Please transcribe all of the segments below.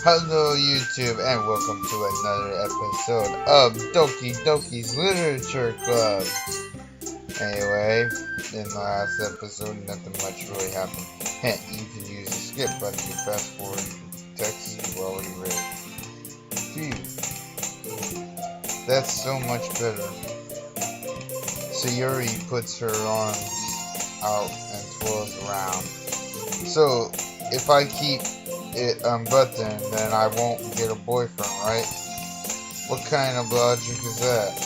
Hello YouTube and welcome to another episode of Doki Doki's Literature Club. Anyway, in the last episode nothing much really happened. Hint, you can use the skip button to fast forward text you already read. Phew. That's so much better. So Yuri puts her arms out and twirls around. So if I keep it unbuttoned, then I won't get a boyfriend, right? What kind of logic is that?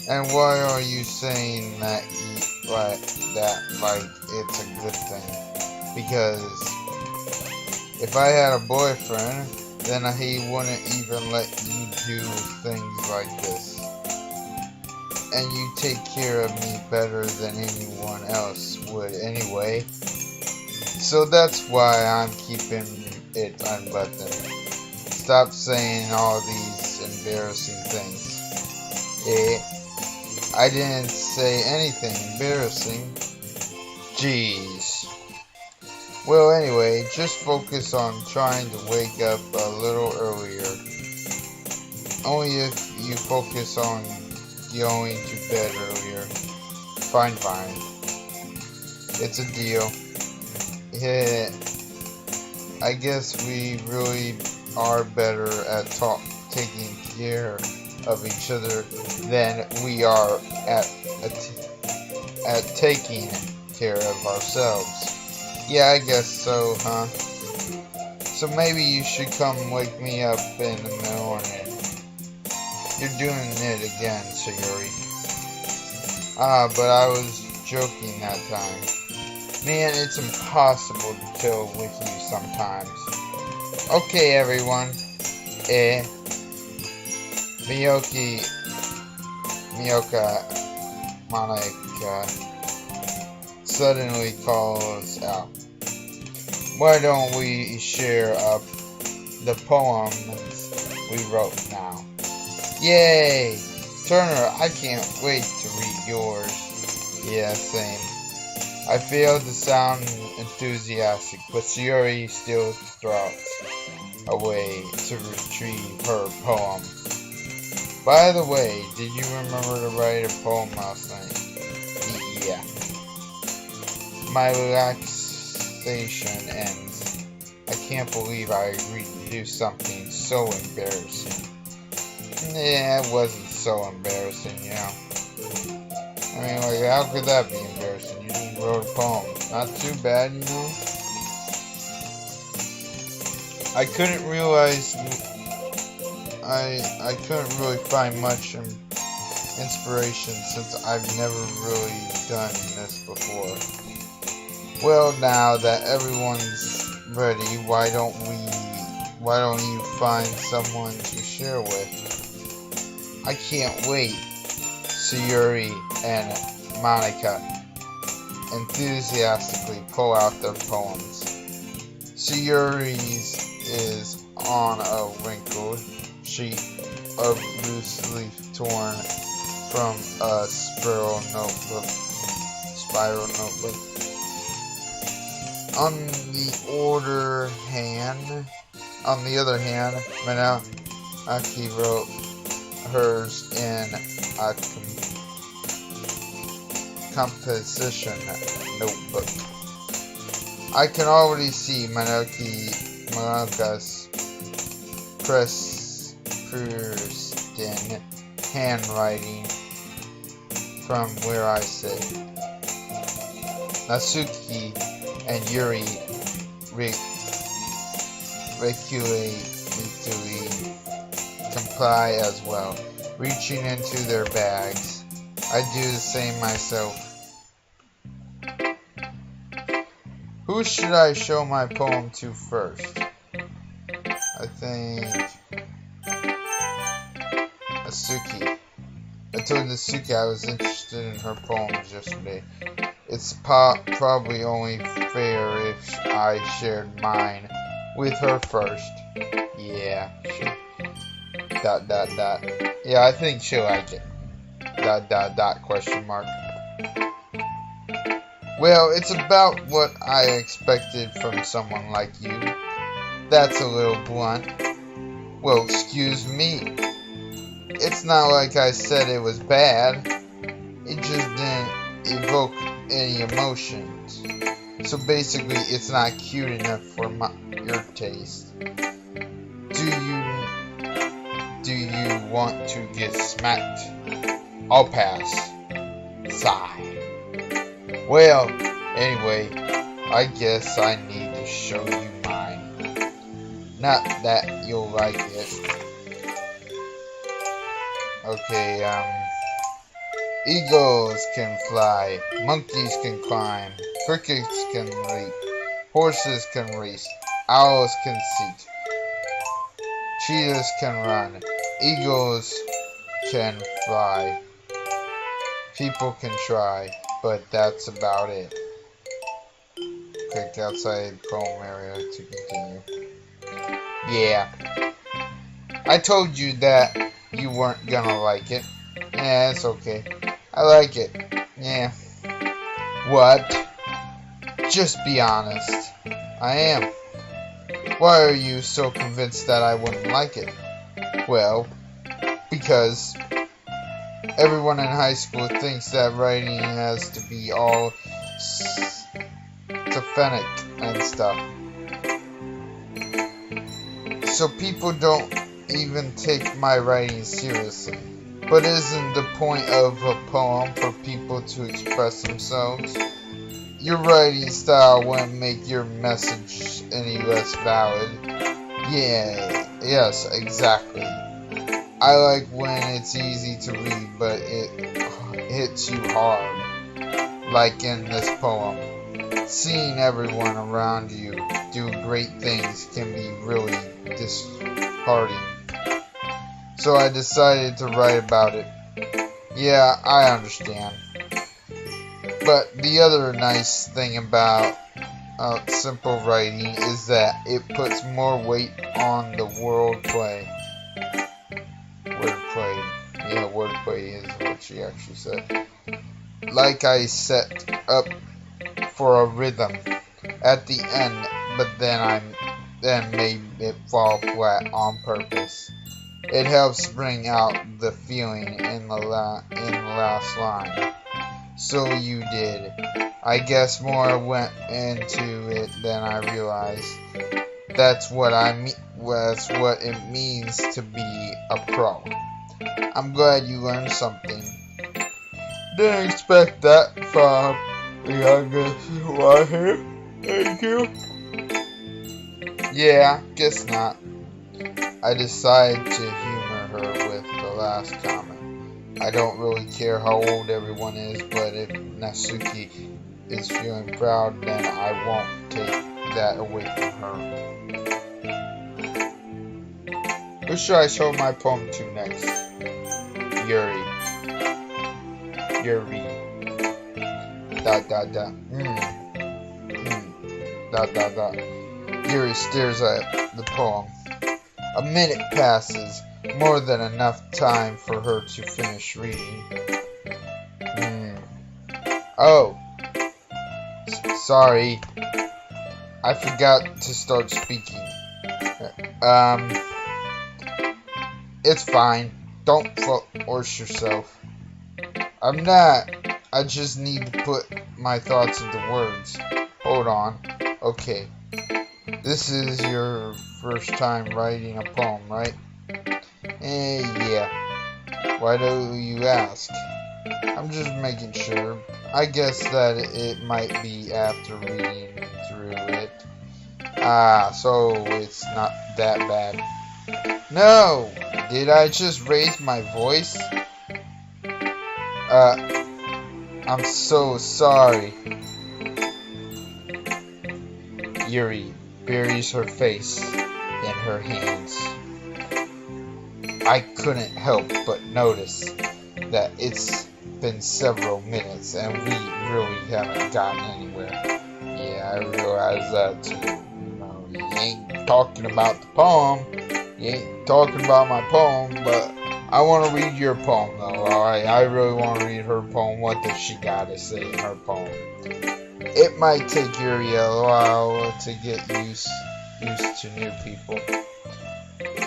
And why are you saying that like it's a good thing? Because if I had a boyfriend, then he wouldn't even let you do things like this. And you take care of me better than anyone else would anyway. So that's why I'm keeping it unbuttoned. Stop saying all these embarrassing things. I didn't say anything embarrassing. Jeez. Well, anyway, just focus on trying to wake up a little earlier. Only if you focus on going to bed earlier. Fine. It's a deal. Yeah. I guess we really are better at taking care of each other than we are at taking care of ourselves. Yeah, I guess so, huh? So maybe you should come wake me up in the morning. You're doing it again, Yuri. But I was joking that time. Man, it's impossible to chill with you sometimes. Okay, everyone. Monica suddenly calls out. Why don't we share up the poems we wrote now? Yay! Turner, I can't wait to read yours. Yeah, same. I failed to sound enthusiastic, but Yuri still throws away to retrieve her poem. By the way, did you remember to write a poem last night? Yeah. My relaxation ends. I can't believe I agreed to do something so embarrassing. Yeah, it wasn't so embarrassing, you know. I mean, like, how could that be embarrassing? You just wrote a poem. Not too bad, you know? I couldn't realize... I couldn't really find much inspiration since I've never really done this before. Well, now that everyone's ready, why don't you find someone to share with? I can't wait. Yuri and Monica enthusiastically pull out their poems. Yuri's is on a wrinkled sheet of loose leaf torn from a spiral notebook. On the other hand, Manaki wrote hers in a composition notebook. I can already see Manaka's pristine handwriting from where I sit. Natsuki and Yuri reculatedly comply as well, reaching into their bags. I do the same myself. Who should I show my poem to first? I think Natsuki. I told Natsuki I was interested in her poems yesterday. It's probably only fair if I shared mine with her first. Yeah, sure. ... Yeah, I think she'll like it. ... Question mark. Well, it's about what I expected from someone like you. That's a little blunt. Well, excuse me. It's not like I said it was bad. It just didn't evoke any emotions. So basically, it's not cute enough for your taste. Do you want to get smacked? I'll pass. Sigh. Well, anyway, I guess I need to show you mine. Not that you'll like it. Okay, eagles can fly, monkeys can climb, crickets can leap, horses can race, owls can seek, cheetahs can run, eagles can fly, people can try, but that's about it. Click outside poem area to continue. Yeah, I told you that you weren't gonna like it. Yeah, it's okay. I like it. Yeah. What? Just be honest. I am. Why are you so convinced that I wouldn't like it? Well, because everyone in high school thinks that writing has to be all schizophrenic and stuff. So people don't even take my writing seriously. But isn't the point of a poem for people to express themselves? Your writing style wouldn't make your message any less valid. Yes, exactly. I like when it's easy to read, but it hits you hard. Like in this poem. Seeing everyone around you do great things can be really disheartening. So I decided to write about it. Yeah, I understand. But the other nice thing about simple writing is that it puts more weight on the wordplay. Yeah, wordplay is what she actually said. Like I set up for a rhythm at the end, but then made it fall flat on purpose. It helps bring out the feeling in the last line. So you did. I guess more went into it than I realized. That's what it means to be a pro. I'm glad you learned something. Didn't expect that from the youngest one here. Thank you. Yeah, guess not. I decided to humor her with the last comment. I don't really care how old everyone is, but if Natsuki is feeling proud, then I won't take that away from her. Who should I show my poem to next? Yuri. Yuri stares at the poem. A minute passes, more than enough time for her to finish reading. Oh, sorry, I forgot to start speaking. It's fine, don't force yourself. I'm not, I just need to put my thoughts into words. Hold on, okay. This is your first time writing a poem, right? Yeah. Why do you ask? I'm just making sure. I guess that it might be after reading through it. So it's not that bad. No! Did I just raise my voice? I'm so sorry. Yuri buries her face in her hands. I couldn't help but notice that it's been several minutes and we really haven't gotten anywhere. Yeah, I realize that too. You ain't talking about the poem. You ain't talking about my poem, but I want to read your poem though, alright? I really want to read her poem. What does she got to say in her poem? It might take Yuri a while to get used used to new people.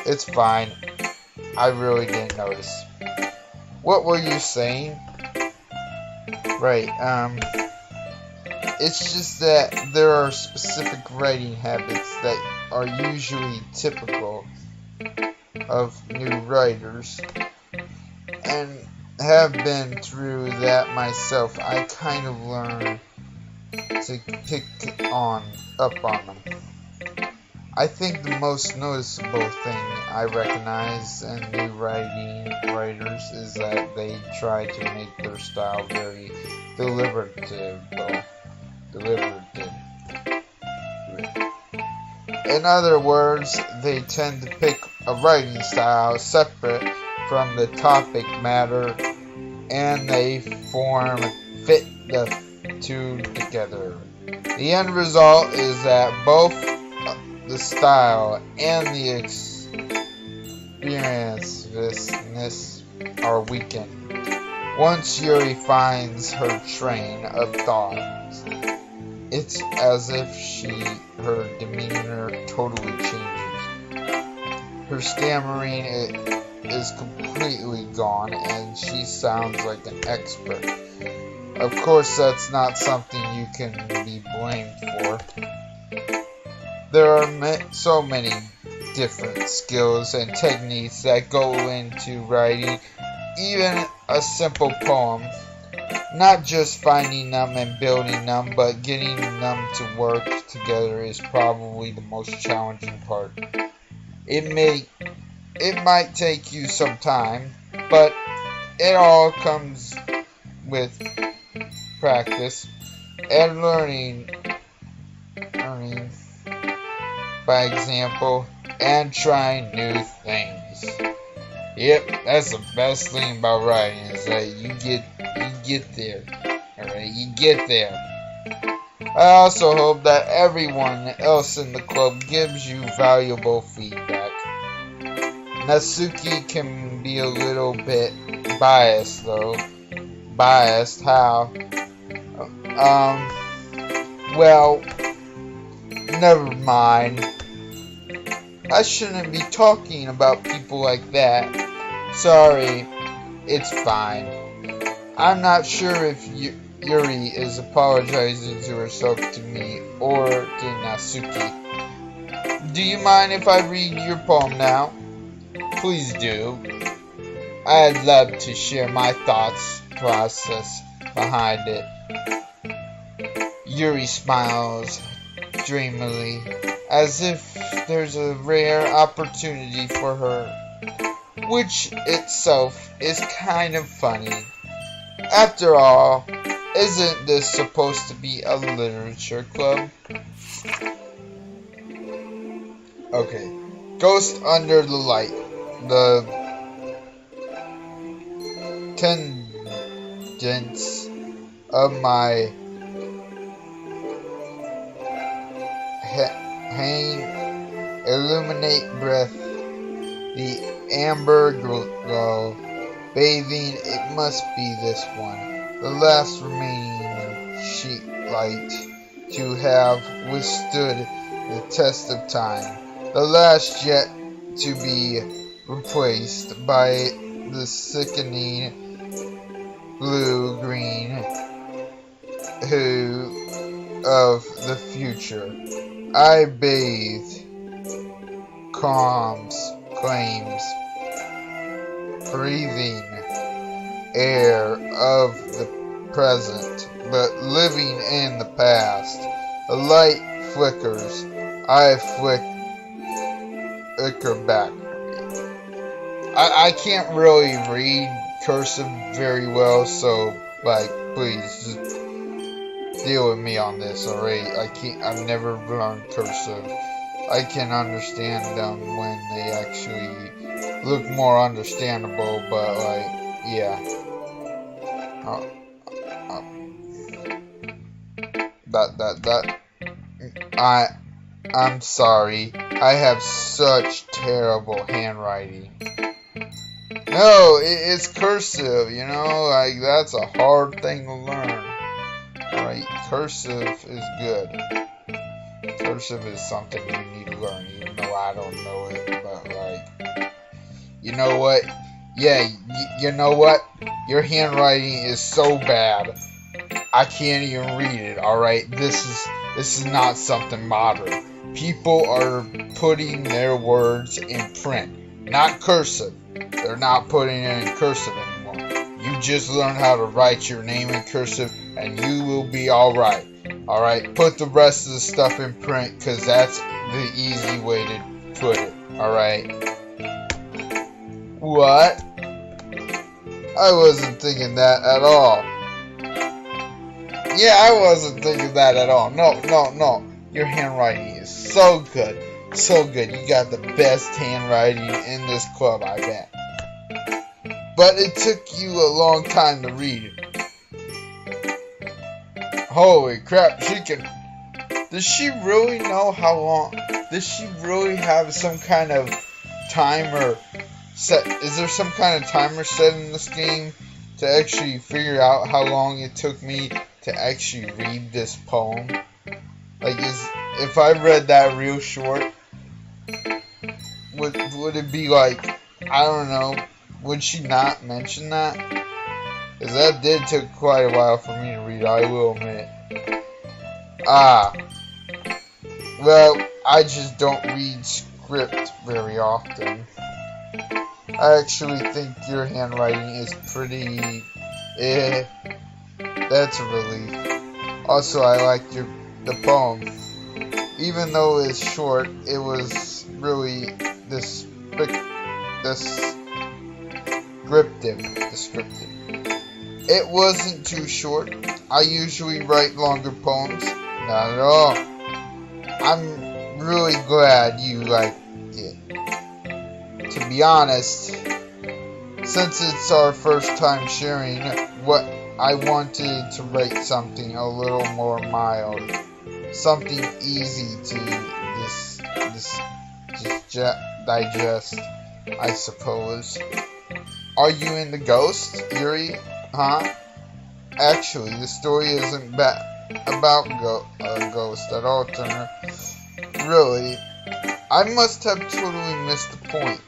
It's fine. I really didn't notice. What were you saying? Right, it's just that there are specific writing habits that are usually typical of new writers, and have been through that myself. I kind of learned to pick up on them. I think the most noticeable thing I recognize in new writers is that they try to make their style very deliberative. In other words, they tend to pick a writing style separate from the topic matter, and they fit the two together. The end result is that both the style and the experiencedness are weakened. Once Yuri finds her train of thought, it's as if her demeanor totally changes. Her stammering is completely gone, and she sounds like an expert. Of course, that's not something you can be blamed for. There are so many different skills and techniques that go into writing even a simple poem. Not just finding them and building them, but getting them to work together is probably the most challenging part. It might take you some time, but it all comes with practice and learning by example and trying new things. Yep, that's the best thing about writing, is that you get there. Alright, you get there. I also hope that everyone else in the club gives you valuable feedback. Natsuki can be a little bit biased though. Biased how? Well, never mind. I shouldn't be talking about people like that. Sorry, it's fine. I'm not sure if Yuri is apologizing to herself, to me, or to Natsuki. Do you mind if I read your poem now? Please do. I'd love to share my process behind it. Yuri smiles dreamily, as if there's a rare opportunity for her, which itself is kind of funny. After all, isn't this supposed to be a literature club? Okay. Ghost Under the Light. The tendons of my hang illuminate breath, the amber glow, bathing, it must be this one, the last remaining sheet light to have withstood the test of time, the last yet to be replaced by the sickening blue-green hue of the future. I bathe, claims, breathing air of the present, but living in the past. The light flickers. I flicker back. I can't really read cursive very well, so please just deal with me on this, alright? I've never learned cursive. I can understand them when they actually look more understandable, but yeah. I'm sorry. I have such terrible handwriting. No, it's cursive, that's a hard thing to learn. Alright, cursive is good. cursive is something you need to learn, even though I don't know it. But like, you know what? Yeah, you know what? Your handwriting is so bad, I can't even read it. All right, this is not something modern. People are putting their words in print, not cursive. They're not putting it in cursive anymore. You just learn how to write your name in cursive, and you will be all right. All right, put the rest of the stuff in print, because that's the easy way to put it. All right. What? I wasn't thinking that at all. Yeah, I wasn't thinking that at all. No. Your handwriting is so good. So good. You got the best handwriting in this club, I bet. But it took you a long time to read it. Holy crap, does she really know how long? Does she really have some kind of timer set? Is there some kind of timer set in this game to actually figure out how long it took me to actually read this poem? Like, if I read that real short, would it be like, I don't know, would she not mention that? Because that did take quite a while for me to read, I will admit. Well, I just don't read script very often. I actually think your handwriting is pretty, that's a relief. Also, I liked the poem. Even though it's short, it was really descriptive. It wasn't too short. I usually write longer poems. Not at all. I'm really glad you liked it. To be honest, since it's our first time sharing, I wanted to write something a little more mild. Something easy to digest, I suppose. Are you into ghosts, Yuri? Huh? Actually, the story isn't about ghosts at all, Turner. Really? I must have totally missed the point.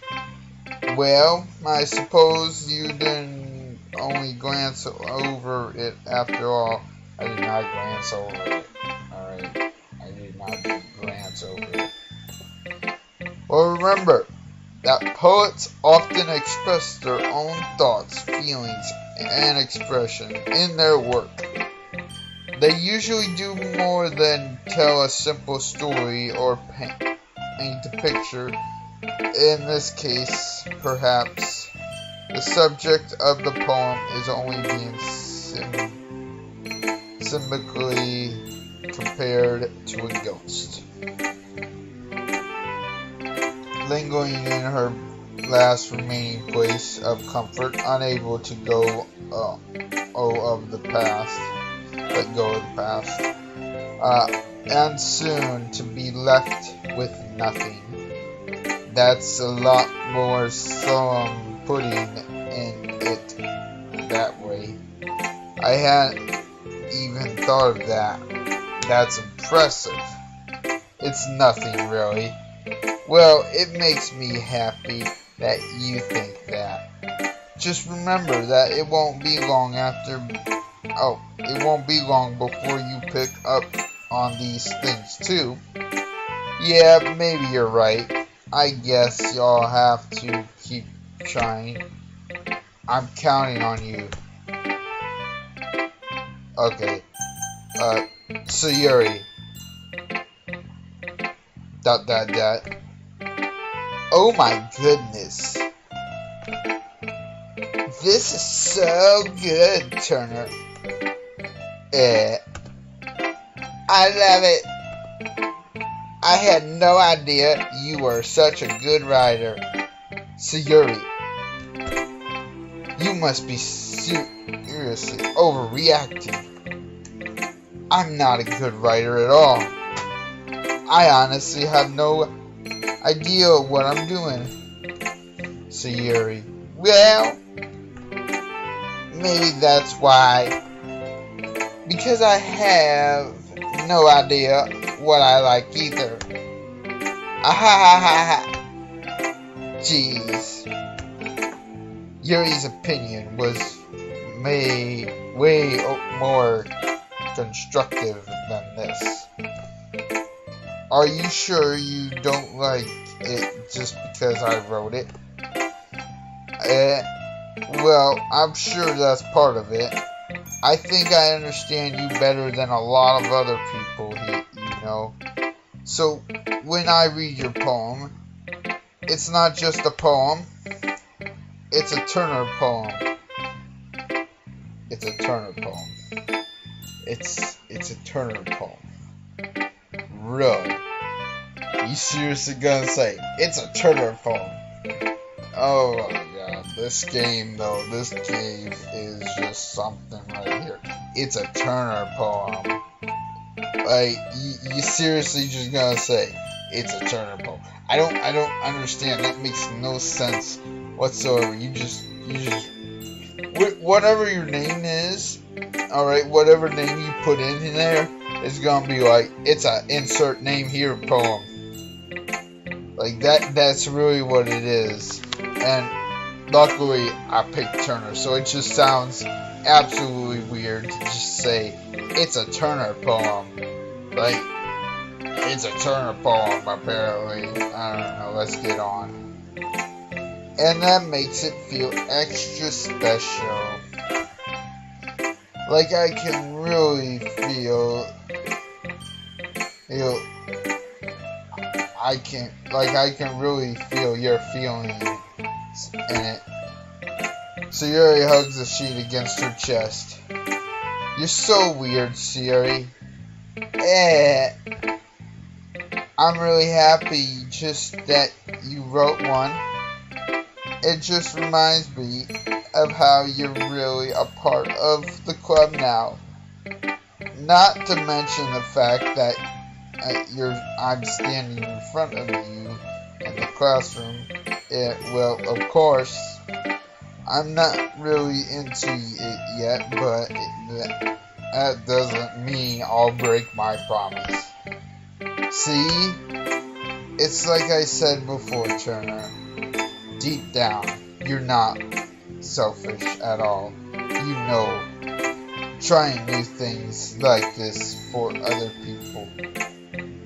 Well, I suppose you didn't only glance over it after all. I did not glance over it. Alright? I did not glance over it. Well, remember that poets often express their own thoughts, feelings, and expression in their work. They usually do more than tell a simple story or paint a picture. In this case, perhaps, the subject of the poem is only being symbolically compared to a ghost. Lingering in her last remaining place of comfort, unable to let go of the past, and soon to be left with nothing. That's a lot more solemn putting it that way. I hadn't even thought of that. That's impressive. It's nothing, really. Well, it makes me happy that you think that. Just remember that it won't be long before you pick up on these things too. Yeah, maybe you're right. I guess y'all have to keep trying. I'm counting on you. Okay. So Yuri. ... Oh my goodness. This is so good, Turner. I love it. I had no idea you were such a good writer. So Yuri, you must be seriously overreacting. I'm not a good writer at all. I honestly have no idea what I'm doing. So Yuri, well, maybe that's why. Because I have no idea what I like either. Ahahaha. Jeez. Yuri's opinion was way more constructive than this. Are you sure you don't like it just because I wrote it? Well, I'm sure that's part of it. I think I understand you better than a lot of other people, you know. So, when I read your poem, it's not just a poem, it's a Turner poem. It's a Turner poem. It's a Turner poem. Really? You seriously gonna say it's a Turner poem? Oh my god, this game is just something right here. It's a Turner poem. Like, you seriously just gonna say it's a Turner poem? I don't understand. That makes no sense whatsoever. You just whatever your name is, alright, whatever name you put in there, it's gonna be like, it's a insert name here poem. Like, that's really what it is. And luckily, I picked Turner, so it just sounds absolutely weird to just say, it's a Turner poem. Like, it's a Turner poem, apparently. I don't know, let's get on. And that makes it feel extra special. Like, I can really feel I can really feel your feelings in it. So Yuri hugs the sheet against her chest. You're so weird, Yuri. I'm really happy just that you wrote one. It just reminds me of how you're really a part of the club now. Not to mention the fact that I'm standing in front of you in the classroom. Well, of course, I'm not really into it yet, but that doesn't mean I'll break my promise. See? It's like I said before, Turner. Deep down, you're not selfish at all. You know, trying new things like this for other people,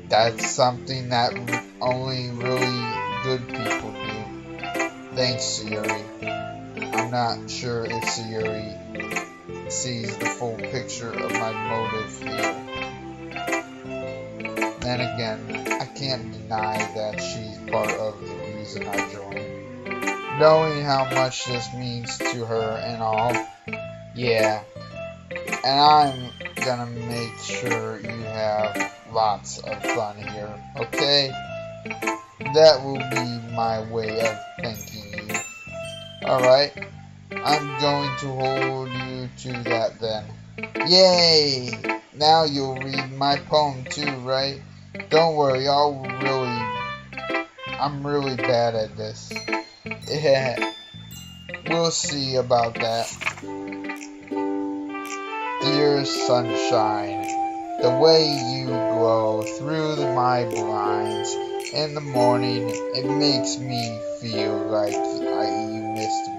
that's something that only really good people do. Thanks, Yuri. I'm not sure if Yuri sees the full picture of my motive here. Then again, I can't deny that she's part of the reason I joined. Knowing how much this means to her and all. Yeah. And I'm gonna make sure you have lots of fun here, okay? That will be my way of thanking you. Alright? I'm going to hold you to that then. Yay! Now you'll read my poem too, right? Don't worry, I'm really bad at this. Yeah, we'll see about that. Dear sunshine, the way you glow through my blinds in the morning, it makes me feel like you missed me.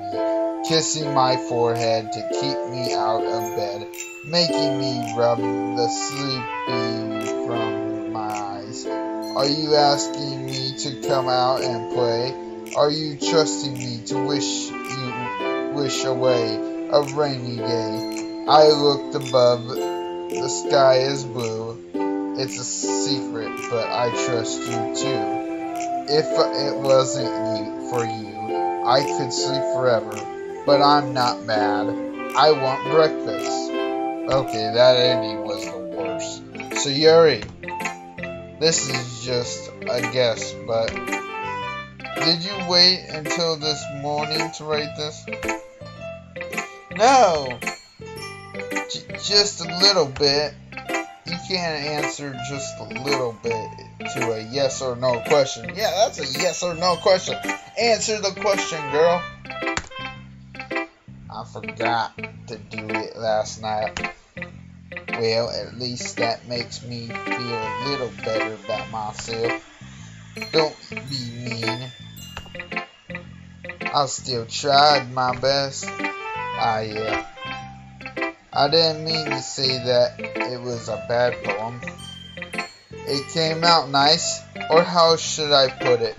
Kissing my forehead to keep me out of bed, making me rub the sleepy from my eyes. Are you asking me to come out and play? Are you trusting me to wish away a rainy day? I looked above, the sky is blue. It's a secret, but I trust you too. If it wasn't for you, I could sleep forever. But I'm not mad. I want breakfast. Okay, that ending was the worst. So Yuri, this is just a guess, but did you wait until this morning to write this? No! Just a little bit. You can't answer just a little bit to a yes or no question. Yeah, that's a yes or no question. Answer the question, girl. I forgot to do it last night. Well, at least that makes me feel a little better about myself. Don't be mean. I'll still try my best. Ah, yeah. I didn't mean to say that it was a bad poem. It came out nice, or how should I put it?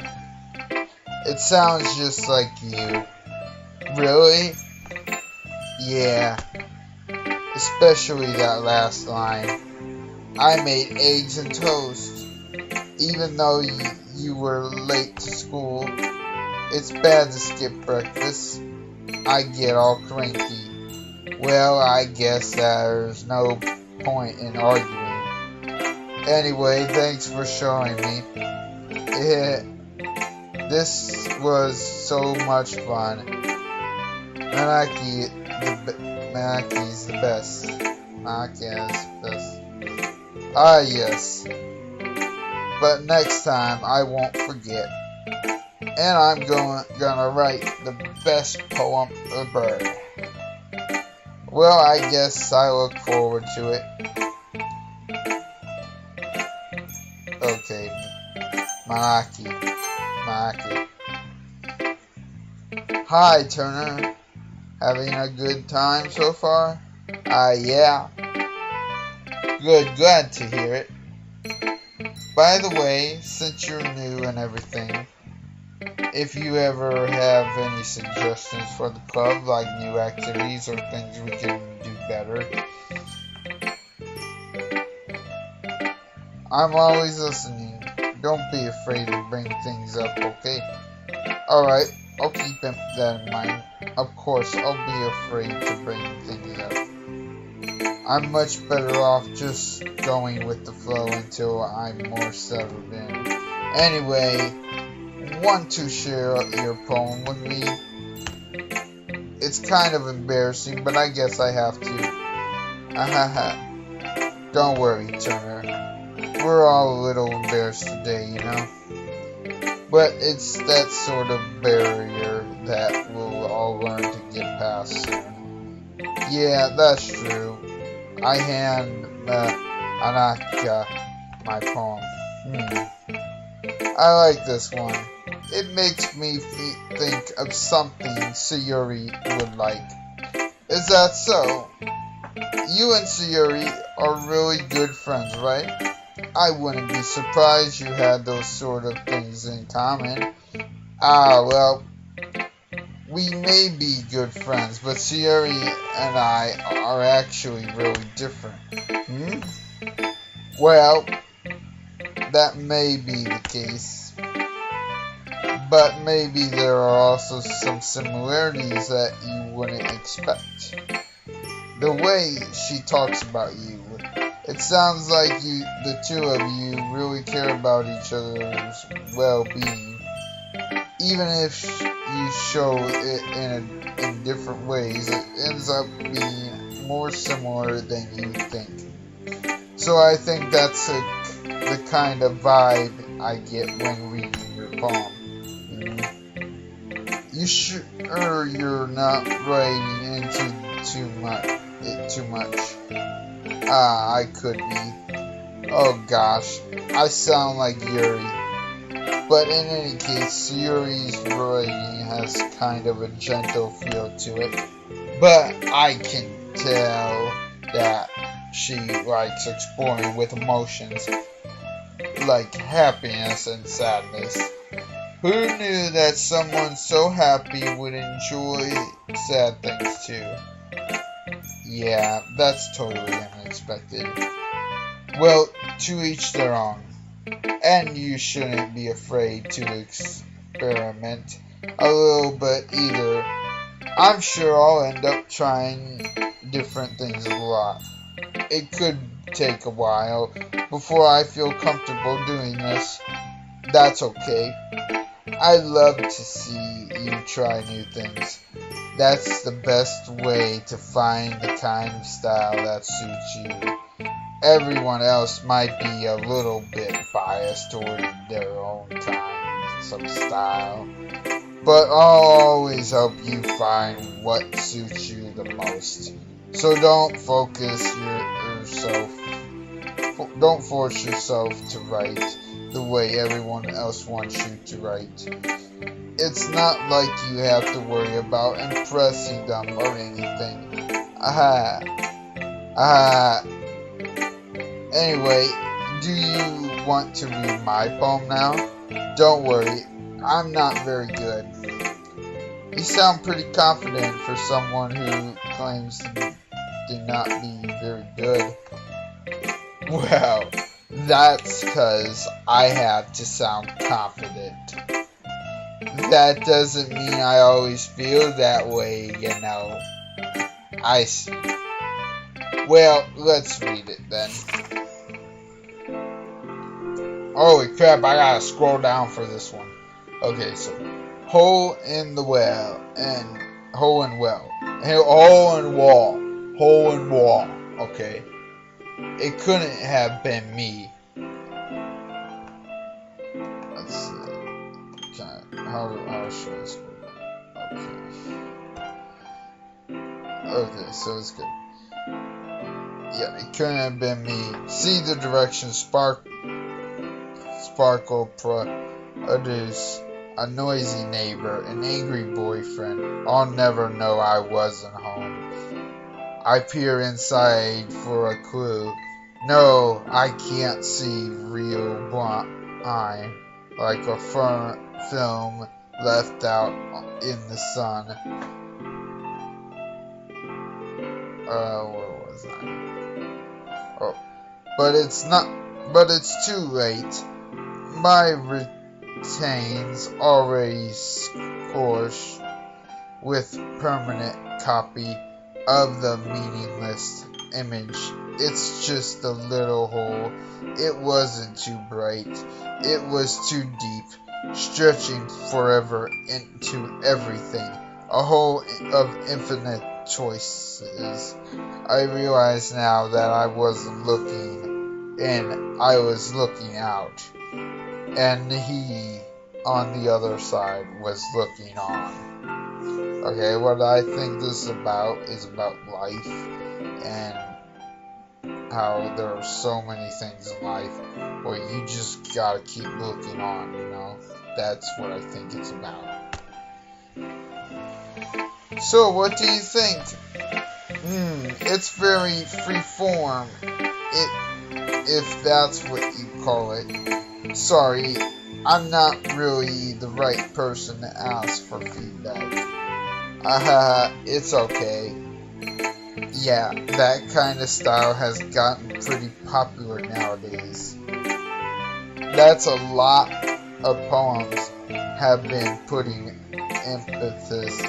It sounds just like you. Really? Yeah. Especially that last line. I made eggs and toast. Even though you were late to school. It's bad to skip breakfast. I get all cranky. Well, I guess there's no point in arguing. Anyway, thanks for showing me. This was so much fun. Manaki's the best. Manaki is the best. Ah, yes. But next time I won't forget. And I'm gonna write the best poem ever. Well, I guess I look forward to it. Okay, Manaki. Hi, Turner. Having a good time so far? Yeah. Good, glad to hear it. By the way, since you're new and everything, if you ever have any suggestions for the club, like new activities or things we can do better, I'm always listening. Don't be afraid to bring things up, okay? Alright, I'll keep that in mind. Of course, I'll be afraid to bring things up. I'm much better off just going with the flow until I'm more settled in. Anyway, want to share your poem with me? It's kind of embarrassing, but I guess I have to. Don't worry, Turner. We're all a little embarrassed today, you know? But it's that sort of barrier that we'll all learn to get past soon. Yeah, that's true. I hand Anaka my poem. I like this one. It makes me think of something Sayuri would like. Is that so? You and Sayuri are really good friends, right? I wouldn't be surprised you had those sort of things in common. Well, we may be good friends, but Sayuri and I are actually really different. Well, that may be the case. But maybe there are also some similarities that you wouldn't expect. The way she talks about you, it sounds like the two of you really care about each other's well-being. Even if you show it in different ways, it ends up being more similar than you think. So I think that's the kind of vibe I get when reading your poem. You sure you're not writing into too much? I could be. Oh gosh, I sound like Yuri. But in any case, Yuri's writing has kind of a gentle feel to it. But I can tell that she likes exploring with emotions like happiness and sadness. Who knew that someone so happy would enjoy sad things too? Yeah, that's totally unexpected. Well, to each their own. And you shouldn't be afraid to experiment a little bit either. I'm sure I'll end up trying different things a lot. It could take a while before I feel comfortable doing this. That's okay. I love to see you try new things. That's the best way to find the kind of style that suits you. Everyone else might be a little bit biased toward their own kind, some style. But I'll always help you find what suits you the most. So don't focus your yourself. Don't force yourself to write the way everyone else wants you to write. It's not like you have to worry about impressing them or anything. Anyway, do you want to read my poem now? Don't worry, I'm not very good. You sound pretty confident for someone who claims to not be very good. Well, that's because I have to sound confident. That doesn't mean I always feel that way, you know. I see. Well, let's read it then. Holy crap, I gotta scroll down for this one. Okay, so hole in the well and hole in well. Hole in wall. Hole in wall. Okay. It couldn't have been me. Let's see. How should I scroll? Okay, so it's good. Yeah, it couldn't have been me. See the direction sparkle produce a noisy neighbor, an angry boyfriend. I'll never know I wasn't home. I peer inside for a clue. No, I can't see real blind, like a film left out in the sun. Where was I? Oh, but it's too late. My retains already scorched with permanent copy of the meaningless image. It's just a little hole. It wasn't too bright. It was too deep, stretching forever into everything. A hole of infinite choices. I realize now that I wasn't looking in, I was looking out. And he, on the other side, was looking on. Okay, what I think this is about life and how there are so many things in life where you just gotta keep looking on, you know? That's what I think it's about. So, what do you think? It's very freeform, if that's what you call it. Sorry, I'm not really the right person to ask for feedback. It's okay. Yeah, that kind of style has gotten pretty popular nowadays. That's a lot of poems have been putting emphasis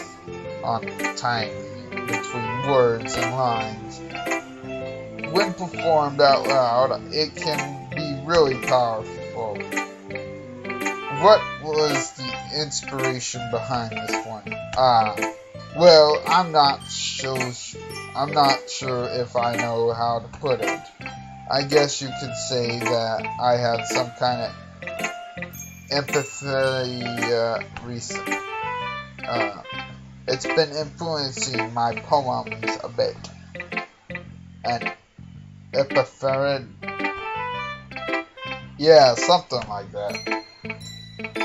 on timing between words and lines. When performed out loud, it can be really powerful. What was the inspiration behind this one? Well, I'm not sure if I know how to put it. I guess you could say that I had some kind of empathy recent. It's been influencing my poems a bit. And epipherate. Yeah, something like that.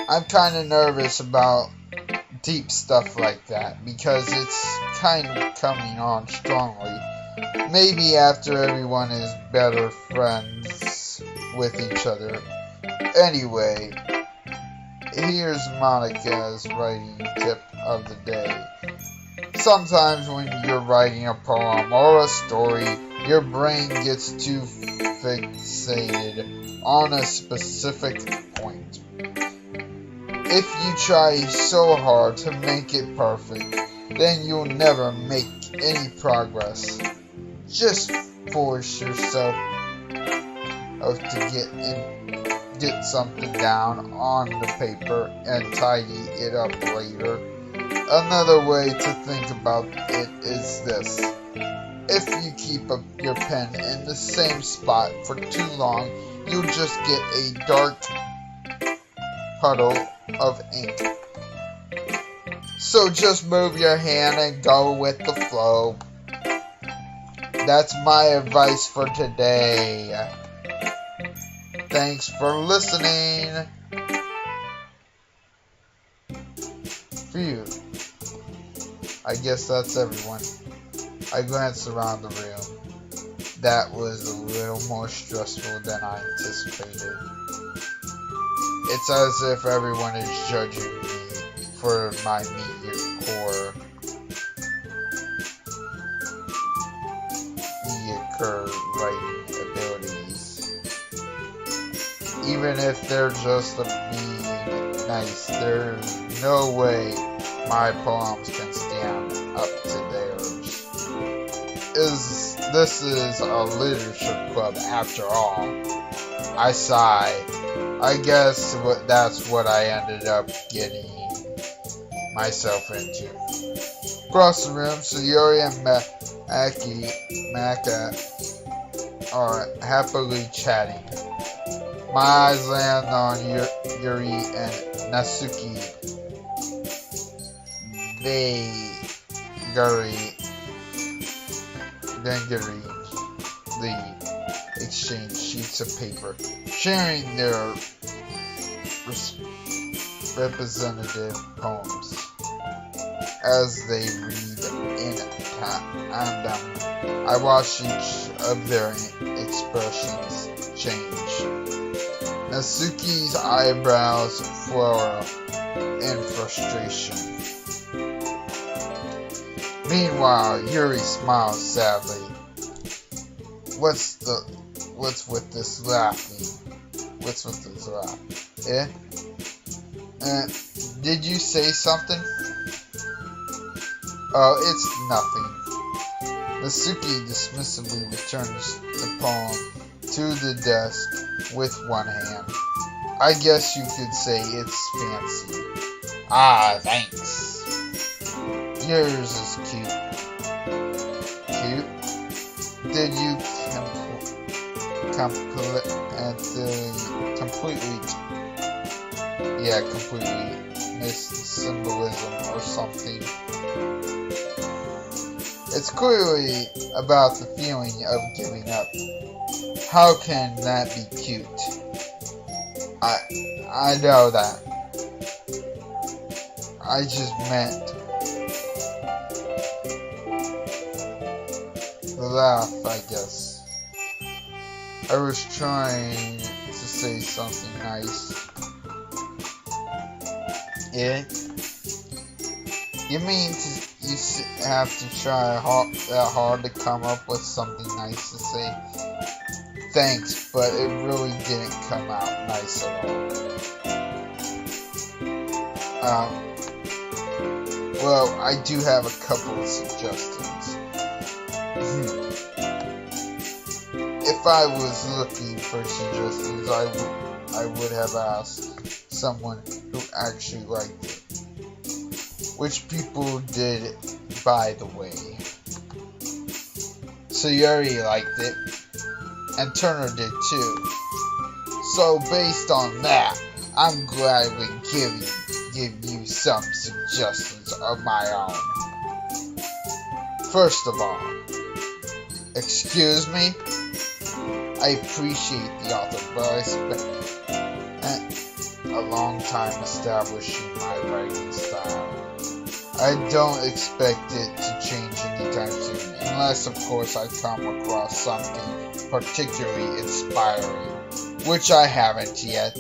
I'm kind of nervous about deep stuff like that because it's kind of coming on strongly. Maybe after everyone is better friends with each other. Anyway, here's Monica's writing tip of the day. Sometimes when you're writing a poem or a story, your brain gets too fixated on a specific point. If you try so hard to make it perfect, then you'll never make any progress. Just force yourself to get something down on the paper and tidy it up later. Another way to think about it is this. If you keep your pen in the same spot for too long, you'll just get a dark puddle of ink. So just move your hand and go with the flow. That's my advice for today. Thanks for listening. Phew. I guess that's everyone. I glanced around the room. That was a little more stressful than I anticipated. It's as if everyone is judging me for my mediocre writing abilities. Even if they're just being nice, there's no way my poems can stand up to theirs. This is a literature club after all. I sigh. I guess that's what I ended up getting myself into. Across the room, Yuri and Maka are happily chatting. My eyes land on Yuri and Natsuki. They exchange sheets of paper, sharing their representative poems as they read in tandem. I watch each of their expressions change. Natsuki's eyebrows furrow in frustration. Meanwhile, Yuri smiles sadly. What's with this laughing? What's with this laugh? Eh? Did you say something? Oh, it's nothing. Natsuki dismissively returns the poem to the desk with one hand. I guess you could say it's fancy. Ah, thanks. Yours is cute. Cute? Did you completely miss the symbolism or something? It's clearly about the feeling of giving up. How can that be cute? I know that. I just meant the laugh, I guess. I was trying to say something nice. Yeah? You mean you have to try that hard to come up with something nice to say? Thanks, but it really didn't come out nice at all. Well, I do have a couple of suggestions. If I was looking for suggestions, I would have asked someone who actually liked it. Which people did, by the way. So Yuri liked it, and Turner did too. So based on that, I'm glad we give you some suggestions of my own. First of all, excuse me? I appreciate the author, but I spent a long time establishing my writing style. I don't expect it to change anytime soon, unless of course I come across something particularly inspiring, which I haven't yet.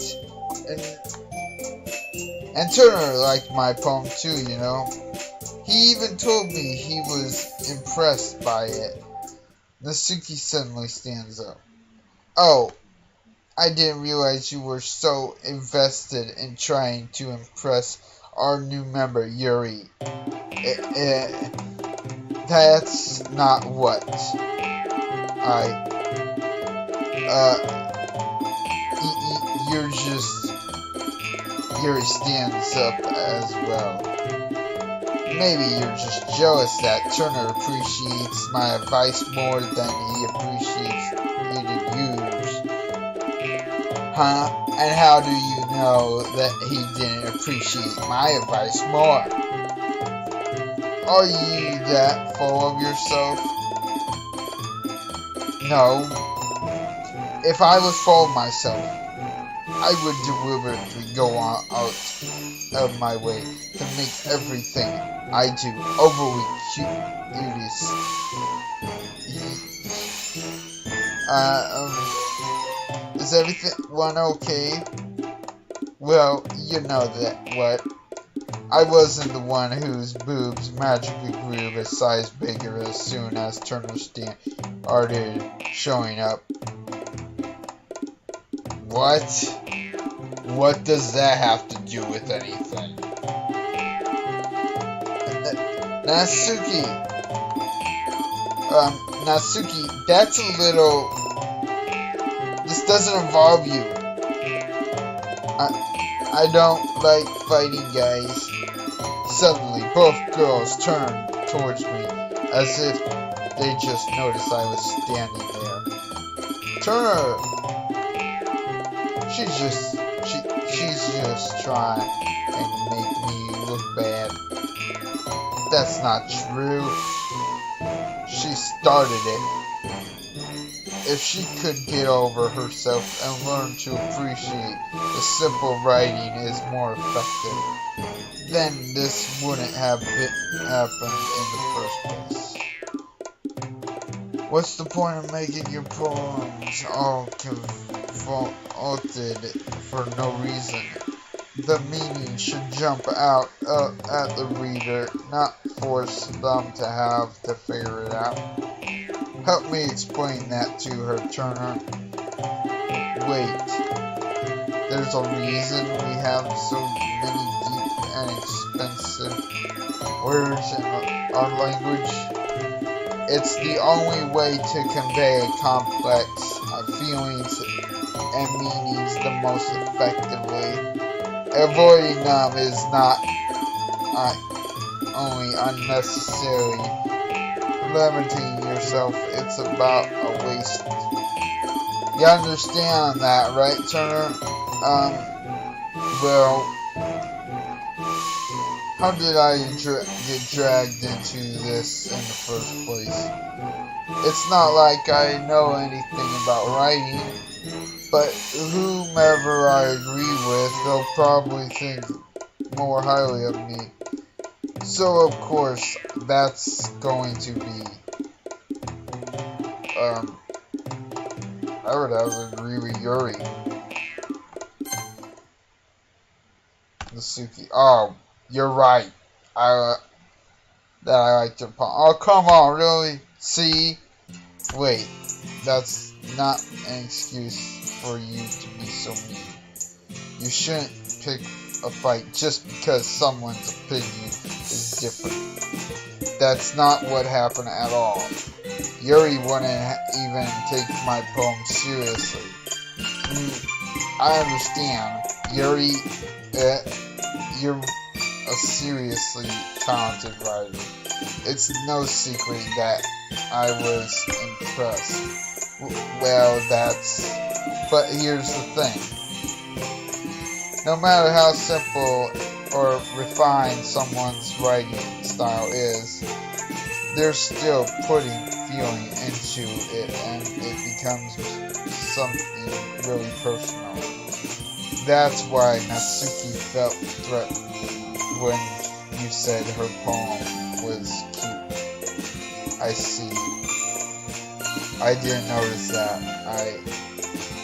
And Turner liked my poem too, you know. He even told me he was impressed by it. Natsuki suddenly stands up. Oh, I didn't realize you were so invested in trying to impress our new member, Yuri. That's not what Yuri stands up as well. Maybe you're just jealous that Turner appreciates my advice more than he appreciated yours. Huh? And how do you know that he didn't appreciate my advice more? Are you that full of yourself? No. If I was full of myself, I would deliberately go out of my way to make everything I do overly curious. Is everyone okay? Well, you know that what? I wasn't the one whose boobs magically grew a size bigger as soon as Turner started showing up. What? What does that have to do with anything? Natsuki. Natsuki, that's a little... This doesn't involve you. I don't like fighting, guys. Suddenly, both girls turned towards me, as if they just noticed I was standing there. Turner! She's just trying to make me look bad. That's not true. She started it. If she could get over herself and learn to appreciate the simple writing is more effective, then this wouldn't have happened in the first place. What's the point of making your poems all convoluted for no reason? The meaning should jump out at the reader, not force them to have to figure it out. Help me explain that to her, Turner. Wait, there's a reason we have so many deep and expensive words in our language. It's the only way to convey complex feelings and meanings the most effectively. Avoiding them is not only unnecessary, limiting yourself, it's about a waste. You understand that, right, Turner? Well, how did I get dragged into this in the first place? It's not like I know anything about writing, but whomever I agree with, they'll probably think more highly of me. So, of course, that's going to be, I would have to agree with Yuri. Natsuki. Oh, you're right. I like to pump. Oh, come on, really? See? Wait, that's not an excuse for you to be so mean. You shouldn't pick a fight just because someone's opinion is different. That's not what happened at all. Yuri wouldn't even take my poem seriously. I understand. Yuri, you're a seriously talented writer. It's no secret that I was impressed. Well, but here's the thing. No matter how simple or refined someone's writing style is, they're still putting feeling into it and it becomes something really personal. That's why Natsuki felt threatened when you said her poem was cute. I see. I didn't notice that.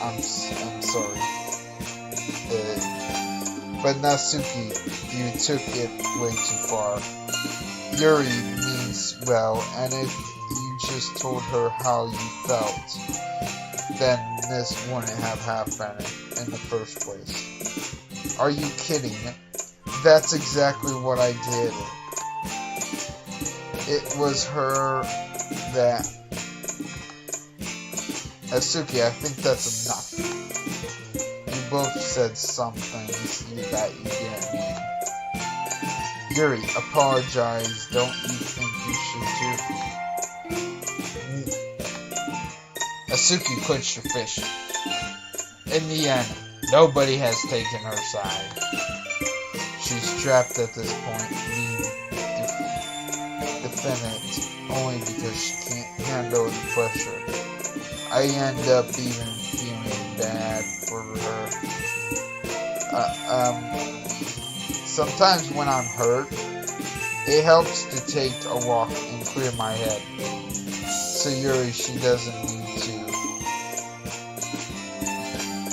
I'm sorry. But Natsuki, you took it way too far. Yuri means well, and if you just told her how you felt, then this wouldn't have happened in the first place. Are you kidding? That's exactly what I did. It was her that... Natsuki, I think that's enough. You both said some things that you didn't mean. Yuri, apologize. Don't you think you should too? Natsuki clenched her fist. In the end, nobody has taken her side. She's trapped at this point, being defendant only because she can't handle the pressure. I end up even feeling bad for her. Sometimes when I'm hurt, it helps to take a walk and clear my head. So Yuri, she doesn't need to,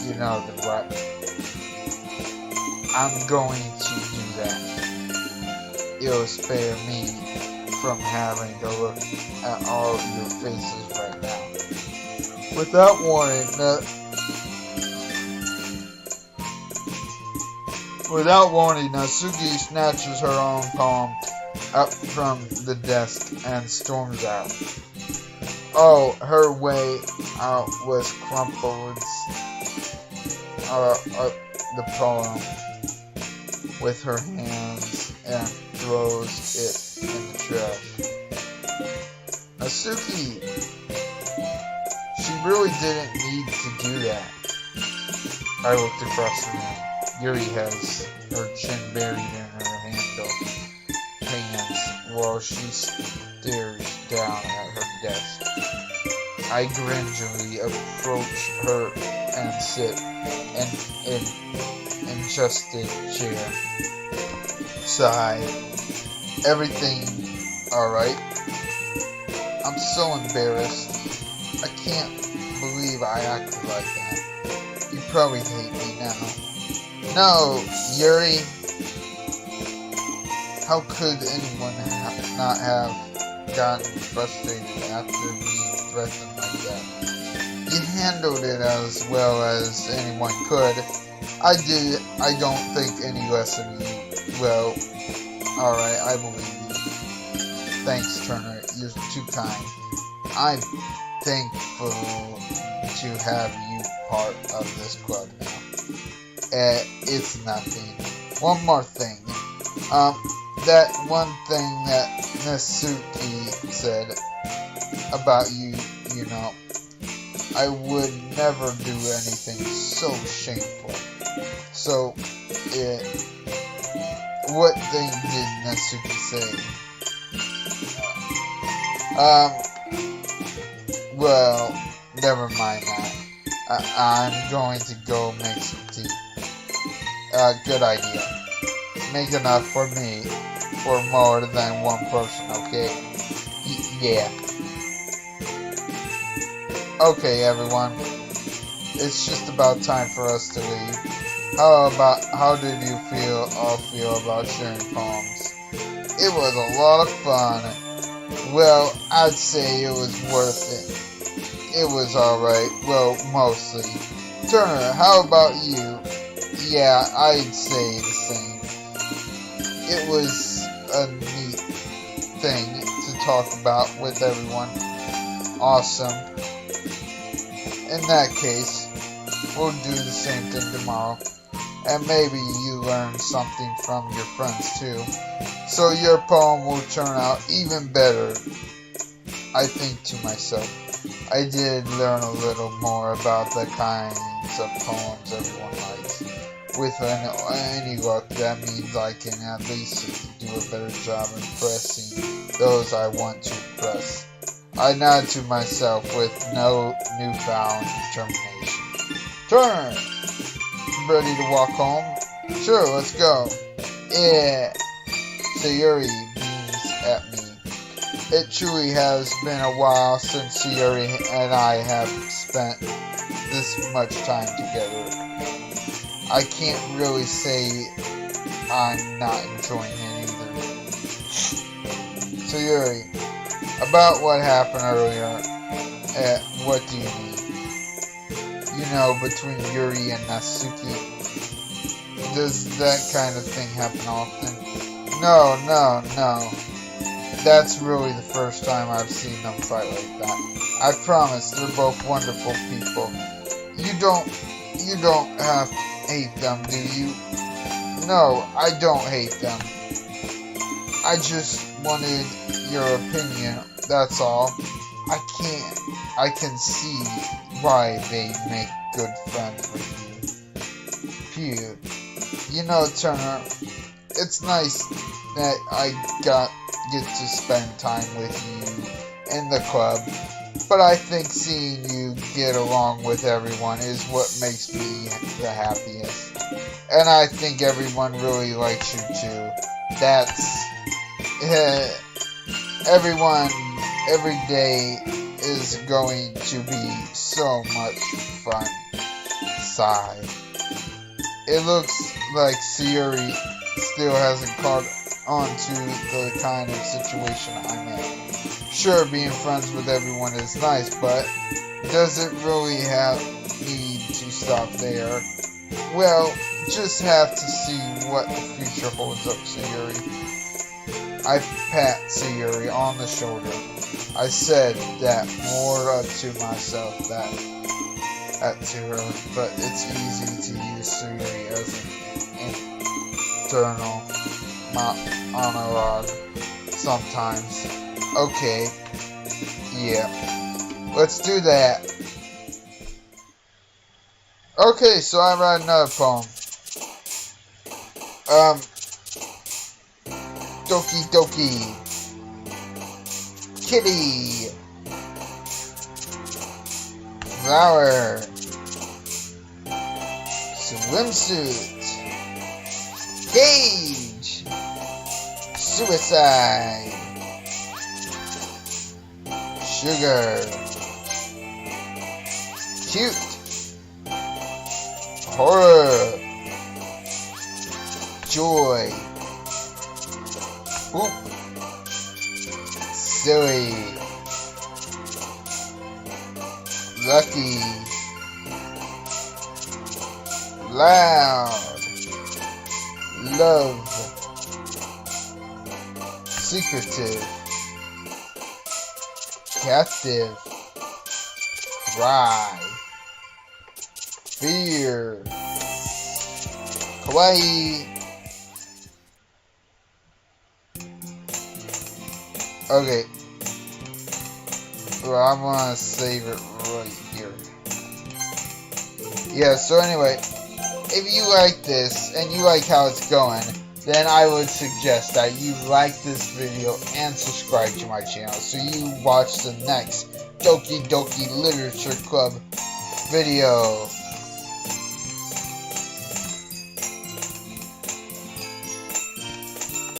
you know, the what. I'm going to do that. It'll spare me from having to look at all of your faces right now. Without warning, Natsuki snatches her own palm up from the desk and storms out. Oh, her way out was crumpled up the palm with her hands and throws it in the trash. Natsuki, she really didn't need to do that. I looked across the room. Yuri has her chin buried in her hands while she stares down at her desk. I grudgingly approach her and sit in an adjusted chair. Sigh. Everything alright? I'm so embarrassed. I can't believe I acted like that. You probably hate me now. No, Yuri. How could anyone not have gotten frustrated after being threatened like that? You handled it as well as anyone could. I don't think any less of you. Well, alright, I believe you. Thanks, Turner. You're too kind. I'm thankful to have you part of this club now. It's nothing. One more thing. That one thing that Natsuki said about you, you know, I would never do anything so shameful. So, what thing did Natsuki say? Well, never mind that. I'm going to go make some tea. Good idea. Make enough for me, for more than one person, okay? Yeah. Okay, everyone. It's just about time for us to leave. How did you all feel about sharing poems? It was a lot of fun. Well, I'd say it was worth it. It was alright. Well, mostly. Turner, how about you? Yeah, I'd say the same. It was a neat thing to talk about with everyone. Awesome. In that case, we'll do the same thing tomorrow. And maybe you learn something from your friends too. So your poem will turn out even better. I think to myself, I did learn a little more about the kinds of poems everyone likes. With any luck, that means I can at least do a better job impressing those I want to impress. I nod to myself with no newfound determination. Turn! Ready to walk home? Sure, let's go. Yeah. Sayuri beams at me. It truly has been a while since Yuri and I have spent this much time together. I can't really say I'm not enjoying it either. So Yuri, about what happened earlier, what do you mean? You know, between Yuri and Natsuki, does that kind of thing happen often? No. That's really the first time I've seen them fight like that. I promise, they're both wonderful people. You don't hate them, do you? No, I don't hate them. I just wanted your opinion, that's all. I can see why they make good friends with you. Phew. You know, Turner, it's nice that I get to spend time with you in the club. But I think seeing you get along with everyone is what makes me the happiest. And I think everyone really likes you too. That's... everyone, every day is going to be so much fun. Sigh. It looks like Yuri still hasn't caught on to the kind of situation I'm in. Sure, being friends with everyone is nice, but does it really need to stop there? Well, just have to see what the future holds up, Sayuri. I pat Sayuri on the shoulder. I said that more to myself that to her, but it's easy to use Sayuri as an internal monologue sometimes. Okay, yeah, let's do that. Okay, so I write another poem. Doki Doki. Kitty. Flower. Swimsuit. Cage. Suicide. Sugar. Cute. Horror. Joy. Oop. Silly. Lucky. Loud. Love. Secretive. Captive. Cry. Fear. Kawaii. Okay. Well, I'm gonna save it right here. Yeah, so anyway, if you like this and you like how it's going, then I would suggest that you like this video and subscribe to my channel so you watch the next Doki Doki Literature Club video.